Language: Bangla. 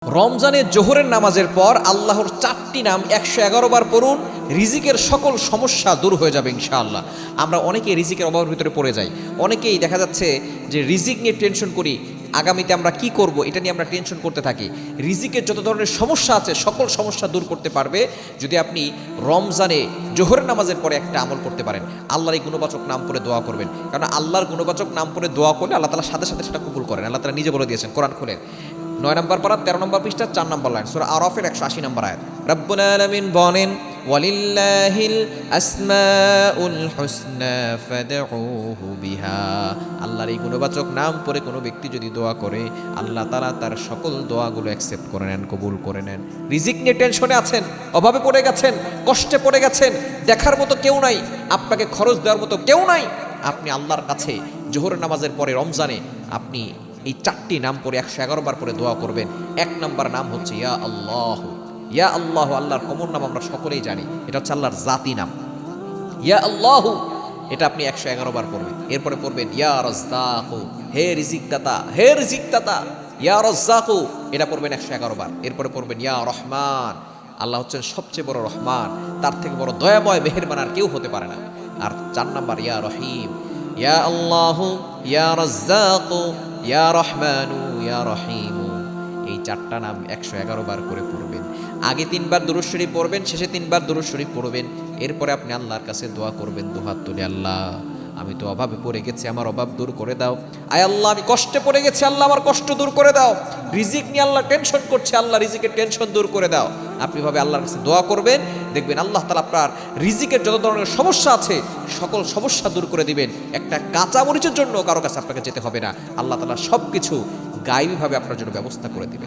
রমজানের জোহরের নামাজের পর আল্লাহর 4টি নাম 111 বার পড়ুন, রিজিকের সকল সমস্যা দূর হয়ে যাবে ইনশাআল্লাহ। আমরা অনেকেই রিজিকের অভাবের ভিতরে পড়ে যাই, অনেকেই দেখা যাচ্ছে যে রিজিক নিয়ে টেনশন করি, আগামীতে আমরা কি করব এটা নিয়ে আমরা টেনশন করতে থাকি। রিজিকের যত ধরনের সমস্যা আছে সকল সমস্যা দূর করতে পারবে যদি আপনি রমজানে জোহরের নামাজের পরে একটা আমল করতে পারেন। আল্লাহর এই গুণবাচক নাম পড়ে দোয়া করবেন, কারণ আল্লাহর গুণবাচক নাম পড়ে দোয়া করলে আল্লাহ তাআলা সাথে সাথে সেটা কবুল করেন। আল্লাহ তাআলা নিজে বলে দিয়েছেন, কোরআন খুলে 9 নম্বর পারা 13 নম্বর পৃষ্ঠা 4 নম্বর লাইন, সূরা আরাফের 180 নম্বর আয়াত। রব্বুল আলামিন বলেন, ওয়ালিল্লাহিল আসমাউল হুসনা ফাদউহু বিহা। আল্লাহর এই গুণবাচক নাম পড়ে কোনো ব্যক্তি যদি দোয়া করে, আল্লাহ তাআলা তার সকল দোয়াগুলো অ্যাকসেপ্ট করে নেন, কবুল করে নেন। রিজিক নিয়ে টেনশনে আছেন, অভাবে পড়ে গেছেন, কষ্টে পড়ে গেছেন, দেখার মতো কেউ নাই, আপনাকে খরচ দেওয়ার মতো কেউ নাই, আপনি আল্লাহর কাছে জোহরের নামাজের পরে রমজানে আপনি এই 4টি নাম পড়ে 111 বার পরে দোয়া করবেন। 1 নম্বর নাম হচ্ছে ইয়া আল্লাহ। ইয়া আল্লাহ আল্লাহর কমন নাম, আমরা সকলেই জানি, এটা হচ্ছে আল্লাহর জাতি নাম। ইয়া আল্লাহ এটা আপনি 111 বার পড়বেন। এরপরে পড়বেন ইয়া রাজ্জাকু, হে রিজিক দাতা, হে রিজিক দাতা। ইয়া রাজ্জাকু এটা পড়বেন 111 বার। এরপরে পড়বেন ইয়া রহমান, আল্লাহ হচ্ছেন সবচেয়ে বড় রহমান, তার থেকে বড় দয়াময় মেহেরবান আর কেউ হতে পারে না। আর 4 নম্বর ইয়া রহিম, ইয়া আল্লাহ ইয়া রাজ্জাকু ইয়া রহমানু ইয়া রহিমু। এই 4টা নাম 111 বার করে পড়বেন। আগে 3 বার দুরূদ শরীফ পড়বেন, শেষে 3 বার দুরূদ শরীফ পড়বেন। এরপরে আপনি আল্লাহর কাছে দোয়া করবেন দুহাত তুলে, আল্লাহ আমি তো অভাবে পড়ে গেছি, আমার অভাব দূর করে দাও। আয় আল্লাহ আমি কষ্টে পড়ে গেছি, আল্লাহ আমার কষ্ট দূর করে দাও। রিজিক নিয়ে আল্লাহ টেনশন করছে, আল্লাহ রিজিকের টেনশন দূর করে দাও। আপনি ভাবে আল্লাহর কাছে দোয়া করবেন, দেখবেন আল্লাহ তাআলা আপনার রিজিকের যত ধরনের সমস্যা আছে সকল সমস্যা দূর করে দিবেন। একটা কাঁচা মরিচের জন্য কারো কাছে আপনাকে যেতে হবে না, আল্লাহ তাআলা সবকিছু গায়েবীভাবে আপনার জন্য ব্যবস্থা করে দিবেন।